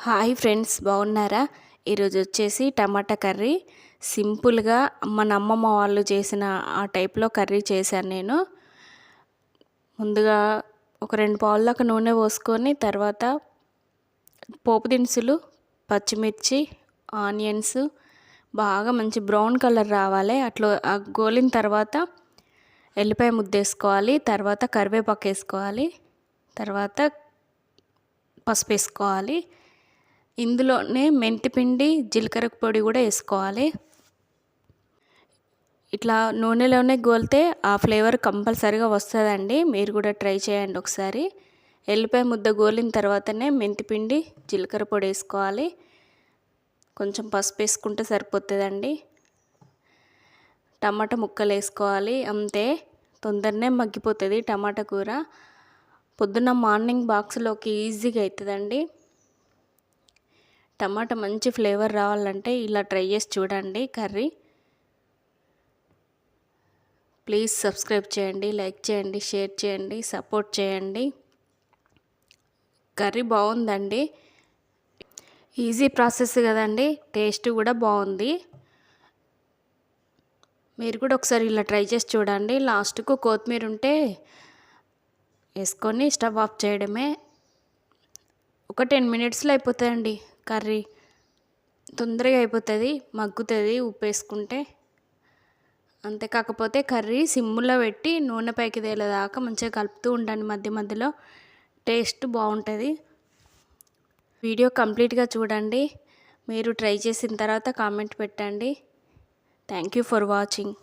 Hi friends, బాగున్నారా? ఈరోజు వచ్చేసి టమాటా కర్రీ సింపుల్గా మన అమ్మమ్మ వాళ్ళు చేసిన ఆ టైప్లో కర్రీ చేశాను నేను. ముందుగా ఒక 2 పావుల దాకా నూనె పోసుకొని తర్వాత పోపు దినుసులు, పచ్చిమిర్చి, ఆనియన్స్ బాగా మంచి బ్రౌన్ కలర్ రావాలి. అట్లా గోలిన తర్వాత ఎల్లిపాయ ముద్ద వేసుకోవాలి. తర్వాత కరివేపాకు వేసుకోవాలి. తర్వాత పసుపు వేసుకోవాలి. ఇందులోనే మెంతిపిండి, జీలకర్ర పొడి కూడా వేసుకోవాలి. ఇట్లా నూనెలోనే గోలితే ఆ ఫ్లేవర్ కంపల్సరీగా వస్తుందండి. మీరు కూడా ట్రై చేయండి ఒకసారి. ఎల్లిపాయ ముద్ద గోలిన తర్వాతనే మెంతిపిండి, జీలకర్ర పొడి వేసుకోవాలి. కొంచెం పసుపు వేసుకుంటే సరిపోతుందండి. టమాటా ముక్కలు వేసుకోవాలి. అంతే, తొందరనే మగ్గిపోతుంది టమాటా కూర. పొద్దున్న మార్నింగ్ బాక్స్లోకి ఈజీగా అవుతుందండి. టమాటా మంచి ఫ్లేవర్ రావాలంటే ఇలా ట్రై చేసి చూడండి కర్రీ. ప్లీజ్ సబ్స్క్రైబ్ చేయండి, లైక్ చేయండి, షేర్ చేయండి, సపోర్ట్ చేయండి. కర్రీ బాగుందండి. ఈజీ ప్రాసెస్ కదండి, టేస్ట్ కూడా బాగుంది. మీరు కూడా ఒకసారి ఇలా ట్రై చేసి చూడండి. లాస్ట్కు కొత్తిమీర ఉంటే వేసుకొని స్టవ్ ఆఫ్ చేయడమే. ఒక 10 మినిట్స్లో అయిపోతుందండి కర్రీ. తొందరగా అయిపోతుంది, మగ్గుతుంది ఉప్పు వేసుకుంటే. అంతే, కాకపోతే కర్రీ సిమ్లో పెట్టి నూనె పైకి తేలేదాకా మంచిగా కలుపుతూ ఉండండి మధ్య మధ్యలో. టేస్ట్ బాగుంటుంది. వీడియో కంప్లీట్గా చూడండి. మీరు ట్రై చేసిన తర్వాత కామెంట్ పెట్టండి. Thank you for watching.